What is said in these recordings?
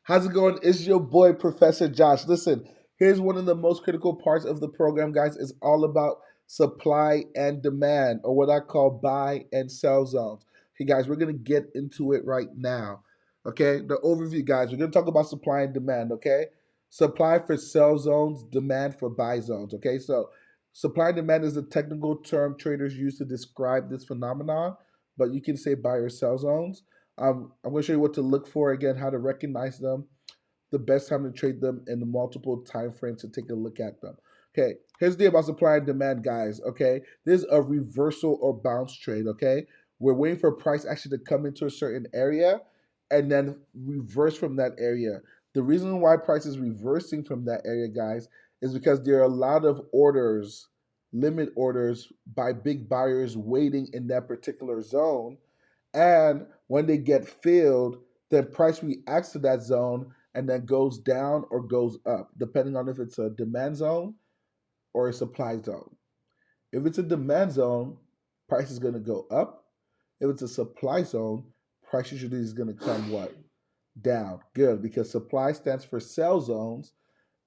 How's it going? It's your boy, Professor Josh. Listen, here's one of the most critical parts of the program, guys. It's all about supply and demand, or what I call buy and sell zones. Okay, guys, we're going to get into it right now. Okay, the overview, guys. We're going to talk about supply and demand. Okay, supply for sell zones, demand for buy zones. Okay, so supply and demand is a technical term traders use to describe this phenomenon, but you can say buy or sell zones. I'm going to show you what to look for again, how to recognize them, the best time to trade them, and the multiple time frames to take a look at them. Okay, here's the deal about supply and demand, guys. Okay, this is a reversal or bounce trade. Okay, we're waiting for price action to come into a certain area and then reverse from that area. The reason why price is reversing from that area, guys, is because there are a lot of orders, limit orders by big buyers waiting in that particular zone, and when they get filled, then price reacts to that zone and then goes down or goes up, depending on if it's a demand zone or a supply zone. If it's a demand zone, price is going to go up. If it's a supply zone, price usually is going to come what? Down. Good, because supply stands for sell zones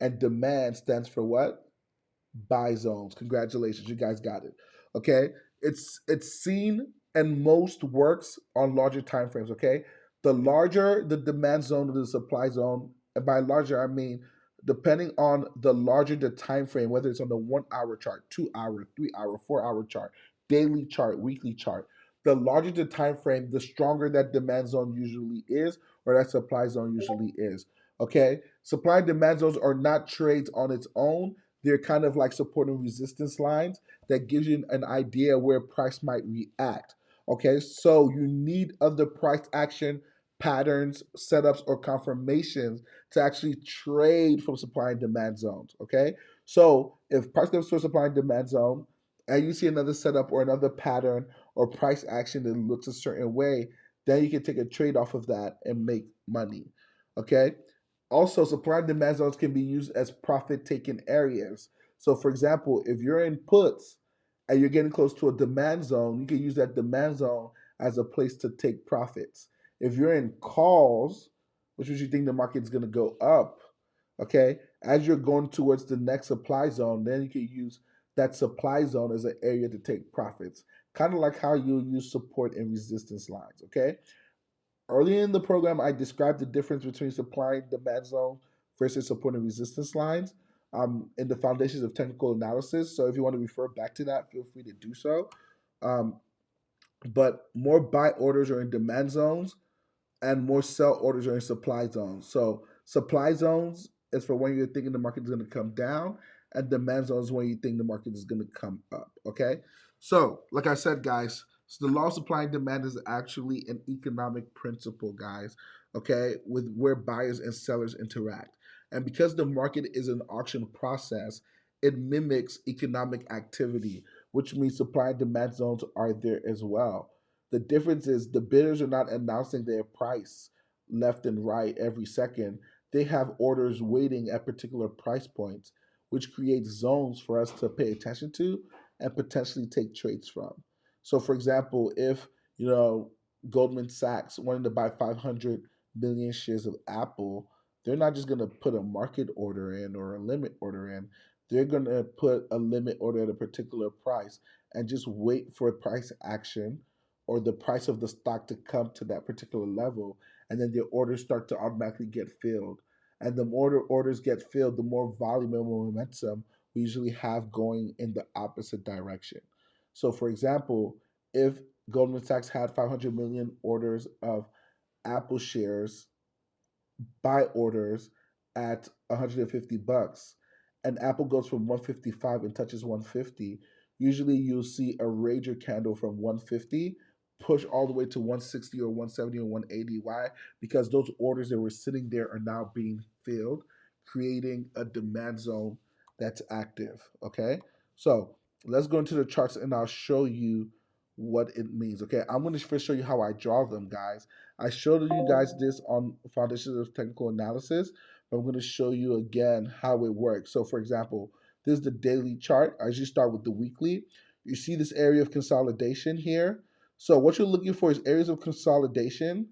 and demand stands for what? Buy zones. Congratulations, you guys got it. Okay, it's seen and most works on larger time frames. Okay, the larger the demand zone or the supply zone, and by larger I mean depending on the larger the time frame, whether it's on the 1 hour chart, 2 hour, 3 hour, 4 hour chart, daily chart, weekly chart. The larger the time frame, the stronger that demand zone usually is, or that supply zone usually is. Okay, supply and demand zones are not trades on its own. They're kind of like supporting resistance lines that gives you an idea where price might react. Okay, so you need other price action patterns, setups, or confirmations to actually trade from supply and demand zones. Okay, so if price comes to a supply and demand zone and you see another setup or another pattern or price action that looks a certain way, then you can take a trade off of that and make money. Okay, also, supply and demand zones can be used as profit taking areas. So, for example, if you're in puts and you're getting close to a demand zone, you can use that demand zone as a place to take profits. If you're in calls, which means you think the market's going to go up, okay, as you're going towards the next supply zone, then you can use that supply zone as an area to take profits. Kind of like how you use support and resistance lines, okay? Early in the program, I described the difference between supply and demand zone versus support and resistance lines in the foundations of technical analysis. So if you want to refer back to that, feel free to do so. Um, but more buy orders are in demand zones and more sell orders are in supply zones. So supply zones is for when you're thinking the market is going to come down, and demand zones when you think the market is going to come up. Okay, so like I said, guys, so the law of supply and demand is actually an economic principle, guys. Okay, with where buyers and sellers interact, and because the market is an auction process, it mimics economic activity, which means supply and demand zones are there as well. The difference is the bidders are not announcing their price left and right every second. They have orders waiting at particular price points, which creates zones for us to pay attention to and potentially take trades from. So, for example, if you know Goldman Sachs wanted to buy 500 million shares of Apple, they're not just going to put a market order in or a limit order in. They're going to put a limit order at a particular price and just wait for price action or the price of the stock to come to that particular level, and then the orders start to automatically get filled. And the more orders get filled, the more volume and momentum we usually have going in the opposite direction. So, for example, if Goldman Sachs had 500 million orders of Apple shares, buy orders at 150 bucks, and Apple goes from 155 and touches 150, usually you'll see a rager candle from 150 push all the way to 160 or 170 or 180. Why? Because those orders that were sitting there are now being filled, creating a demand zone that's active. Okay, so let's go into the charts and I'll show you what it means. Okay, I'm going to first show you how I draw them, guys. I showed you guys this on Foundations of Technical Analysis, but I'm going to show you again how it works. So, for example, this is the daily chart. I usually start with the weekly. You see this area of consolidation here. So, what you're looking for is areas of consolidation,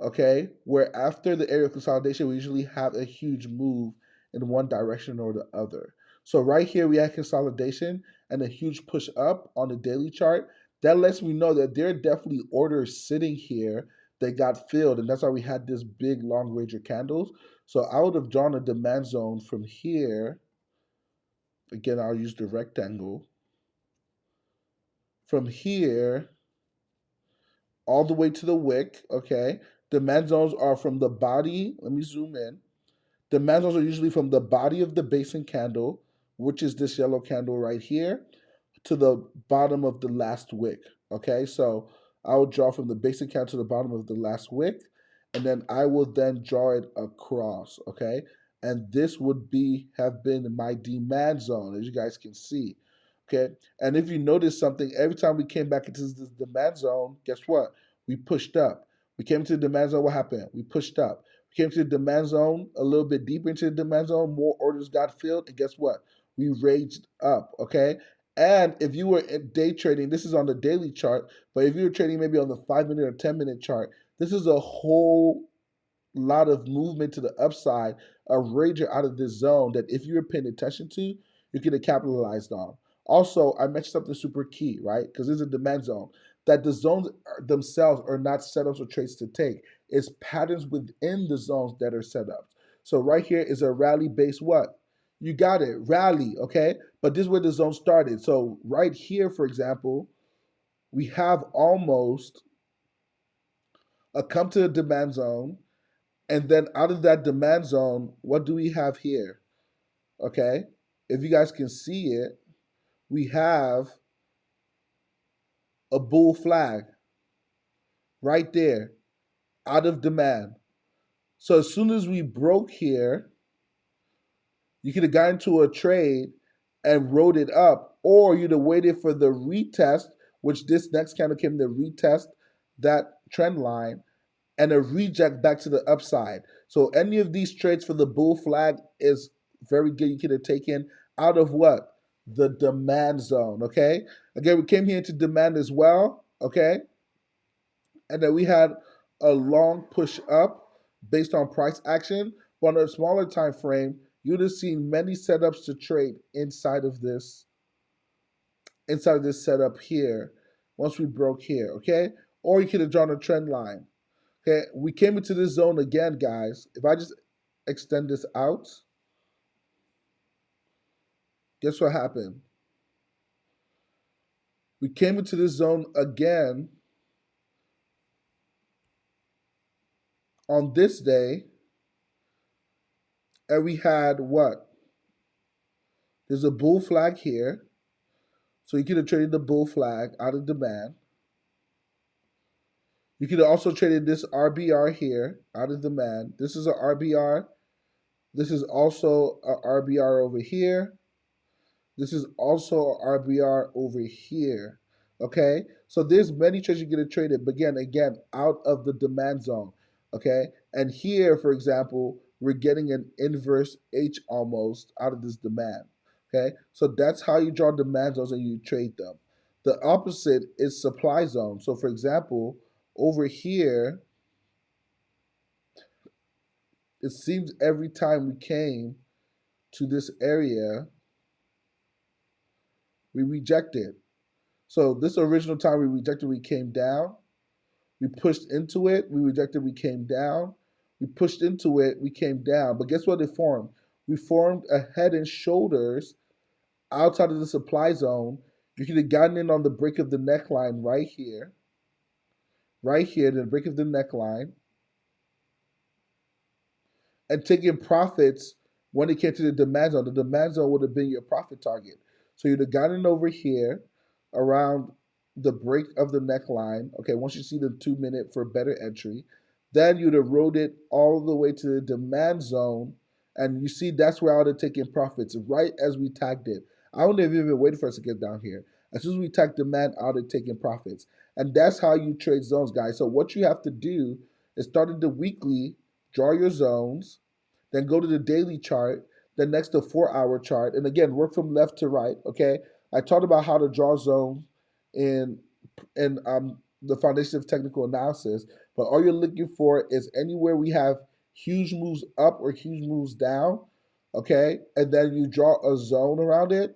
okay, where after the area of consolidation, we usually have a huge move in one direction or the other. So right here, we had consolidation and a huge push up on the daily chart. That lets me know that there are definitely orders sitting here that got filled, and that's why we had this big long ranger candles. So I would have drawn a demand zone from here. Again, I'll use the rectangle. From here all the way to the wick, okay? Demand zones are from the body. Let me zoom in. Demand zones are usually from the body of the basin candle, which is this yellow candle right here, to the bottom of the last wick. Okay, so I will draw from the basic count to the bottom of the last wick, and then I will then draw it across. Okay, and this would be have been my demand zone, as you guys can see. Okay, and if you notice something, every time we came back into this demand zone, guess what? We pushed up. We came to the demand zone. What happened? We pushed up. We came to the demand zone a little bit deeper into the demand zone. More orders got filled, and guess what? We raged up. Okay, and if you were day trading, this is on the daily chart, but if you were trading maybe on the 5 minute or 10 minute chart, this is a whole lot of movement to the upside, a rager out of this zone that if you were paying attention to, you could have capitalized on. Also, I mentioned something super key, right? Because this is a demand zone. That the zones themselves are not setups or trades to take. It's patterns within the zones that are set up. So right here is a rally based what? You got it, rally, okay? But this is where the zone started. So right here, for example, we have almost a come to the demand zone, and then out of that demand zone, what do we have here? Okay, if you guys can see it, we have a bull flag right there out of demand. So as soon as we broke here, you could have gotten into a trade and rode it up, or you'd have waited for the retest, which this next candle came to retest that trend line, and a reject back to the upside. So any of these trades for the bull flag is very good. You could have taken out of what? The demand zone. Okay. Again, we came here into demand as well. Okay. And then we had a long push up based on price action. But on a smaller time frame, you'd have seen many setups to trade inside of this setup here once we broke here. Okay. Or you could have drawn a trend line. Okay, we came into this zone again, guys. If I just extend this out, guess what happened? We came into this zone again on this day, and we had what? There's a bull flag here. So you could have traded the bull flag out of demand. You could have also traded this RBR here out of demand. This is a RBR. This is also a RBR over here. This is also a RBR over here. Okay, so there's many trades you get to trade it, but again, out of the demand zone. Okay, and here, for example, we're getting an inverse H almost out of this demand. Okay, so that's how you draw demand zones and you trade them. The opposite is supply zone. So, for example, over here, it seems every time we came to this area, we rejected. So this original time we rejected, we came down. We pushed into it, we rejected, we came down. We pushed into it, we came down. But guess what it formed? We formed a head and shoulders outside of the supply zone. You could have gotten in on the break of the neckline right here, the break of the neckline, and taking profits when it came to the demand zone. The demand zone would have been your profit target. So you'd have gotten over here around the break of the neckline. Okay, once you see the 2 minute for better entry, then you'd erode it all the way to the demand zone. And you see that's where I would have taken profits right as we tagged it. I wouldn't have even waited for us to get down here. As soon as we tagged demand, I would have taken profits. And that's how you trade zones, guys. So what you have to do is start at the weekly, draw your zones, then go to the daily chart, then next the 4 hour chart, and again work from left to right. Okay, I talked about how to draw zones in the foundation of technical analysis, But all you're looking for is anywhere we have huge moves up or huge moves down, okay? And then you draw a zone around it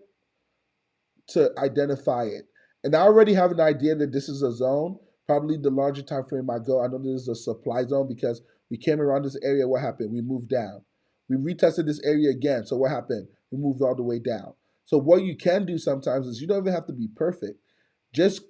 to identify it. And I already have an idea that this is a zone. Probably the larger time frame I go, I know this is a supply zone because we came around this area. What happened? We moved down. We retested this area again. So what happened? We moved all the way down. So what you can do sometimes is you don't even have to be perfect. Just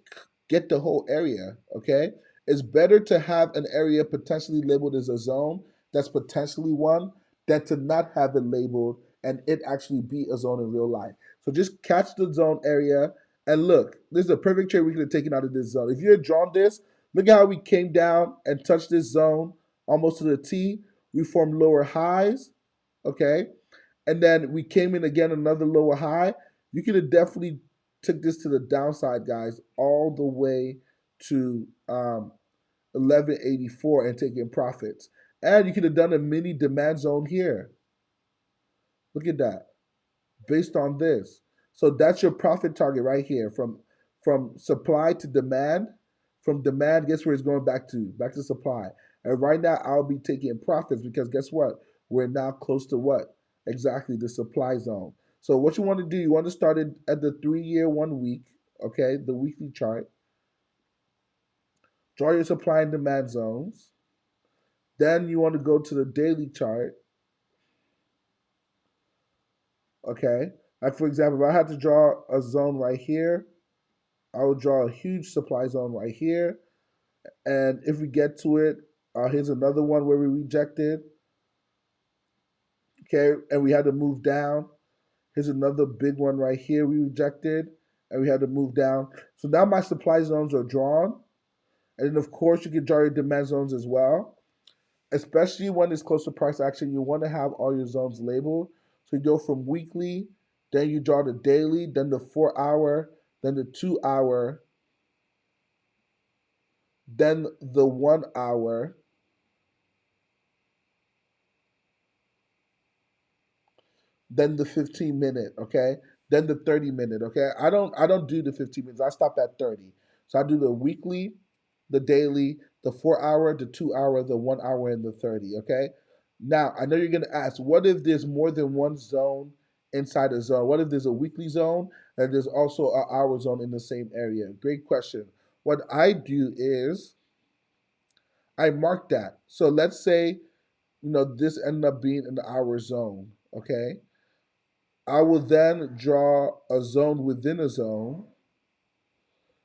get the whole area. Okay. It's better to have an area potentially labeled as a zone that's potentially one than to not have it labeled and it actually be a zone in real life. So just catch the zone area and look. This is a perfect trade we could have taken out of this zone. If you had drawn this, look at how we came down and touched this zone almost to the T. We formed lower highs, okay? And then we came in again another lower high. You could have definitely took this to the downside, guys, all the way to 1184 and taking profits. And you could have done a mini demand zone here. Look at that, based on this. So that's your profit target right here from supply to demand. From demand, guess where it's going back to? Back to supply. And right now I'll be taking profits because guess what? We're now close to what? Exactly the supply zone. So what you want to do, you want to start it at the 3 year 1 week, okay, the weekly chart. Draw your supply and demand zones. Then you want to go to the daily chart, okay? Like for example, if I had to draw a zone right here, I will draw a huge supply zone right here. And if we get to it, here's another one where we rejected. Okay, and we had to move down. Here's another big one right here we rejected, and we had to move down. So now my supply zones are drawn. And then, of course, you can draw your demand zones as well, especially when it's close to price action. You want to have all your zones labeled. So you go from weekly, then you draw the daily, then the 4 hour, then the 2 hour, then the 1 hour, then the 15 minute, okay? Then the 30 minute, okay? I don't do the 15 minutes. I stop at 30. So I do the weekly, the daily, the 4 hour, the 2 hour, the 1 hour, and the 30, okay? Now, I know you're gonna ask, what if there's more than one zone inside a zone? What if there's a weekly zone and there's also an hour zone in the same area? Great question. What I do is I mark that. So let's say, this ended up being an hour zone, okay? I will then draw a zone within a zone,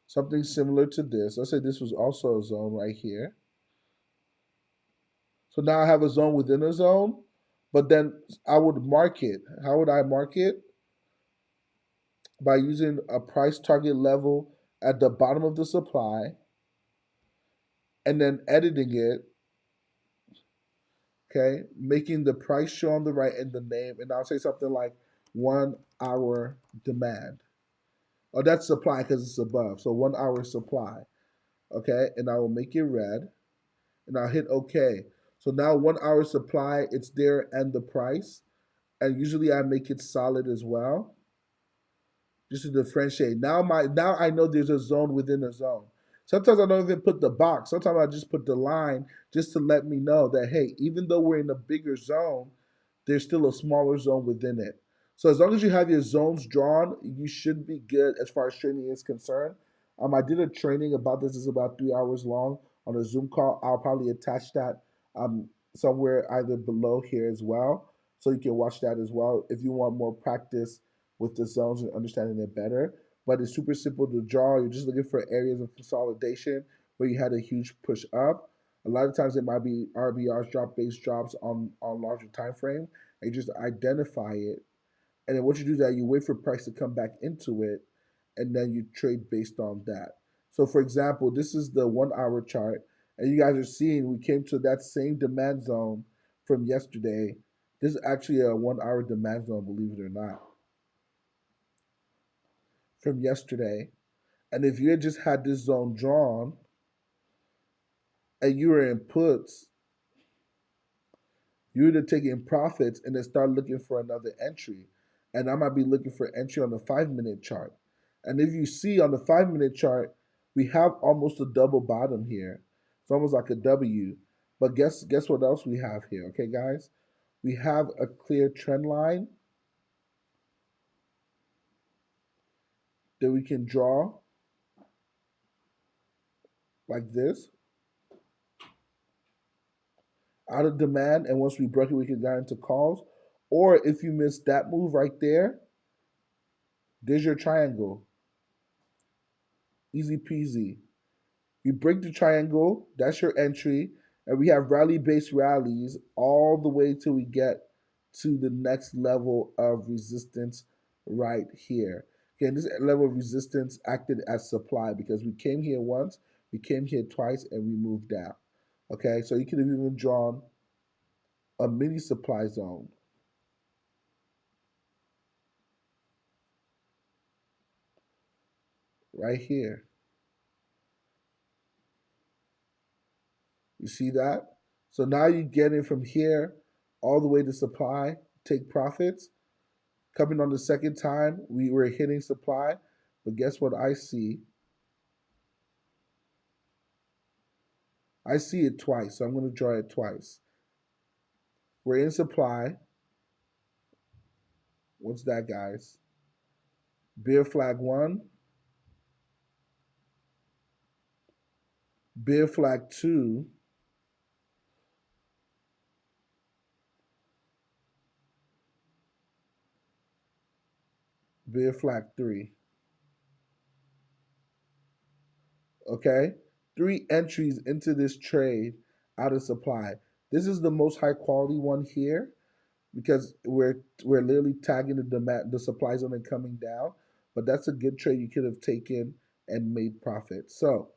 something similar to this. Let's say this was also a zone right here. So now I have a zone within a zone, but then I would mark it. How would I mark it? By using a price target level at the bottom of the supply and then editing it, okay, making the price show on the right and the name, and I'll say something like 1 hour demand. Oh, that's supply because it's above. So 1 hour supply. Okay, and I will make it red, and I'll hit OK. So now 1 hour supply, it's there and the price, and usually I make it solid as well, just to differentiate. Now I know there's a zone within a zone. Sometimes I don't even put the box. Sometimes I just put the line just to let me know that hey, even though we're in a bigger zone, there's still a smaller zone within it. So as long as you have your zones drawn, you should be good as far as training is concerned. I did a training about this. It's about 3 hours long on a Zoom call. I'll probably attach that somewhere either below here as well, so you can watch that as well if you want more practice with the zones and understanding it better. But it's super simple to draw. You're just looking for areas of consolidation where you had a huge push up. A lot of times it might be RBRs, drop base drops on larger time frame. And you just identify it. And then what you do is that you wait for price to come back into it and then you trade based on that. So for example, this is the 1 hour chart. And you guys are seeing we came to that same demand zone from yesterday. This is actually a 1 hour demand zone, believe it or not, from yesterday. And if you had just had this zone drawn and you were in puts, you would have taken profits and then start looking for another entry. And I might be looking for entry on the 5 minute chart. And if you see on the 5 minute chart, we have almost a double bottom here. It's almost like a W. But guess what else we have here, okay, guys? We have a clear trend line that we can draw like this out of demand, and once we broke it, we can go into calls. Or if you miss that move right there, there's your triangle. Easy peasy. You break the triangle, that's your entry, and we have rally based rallies all the way till we get to the next level of resistance right here. Okay, this level of resistance acted as supply because we came here once, we came here twice, and we moved down. Okay, so you could have even drawn a mini supply zone right here. You see that? So now you get in from here all the way to supply, take profits. Coming on the second time, we were hitting supply, but guess what I see? I see it twice, so I'm going to draw it twice. We're in supply. What's that, guys? Bear flag 1, bear flag 2, bear flag 3. Okay? 3 entries into this trade out of supply. This is the most high quality one here because we're literally tagging the demand, the supply zone and coming down. But that's a good trade you could have taken and made profit. So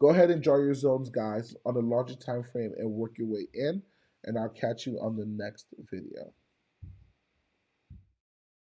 go ahead and draw your zones, guys, on a larger time frame and work your way in. And I'll catch you on the next video.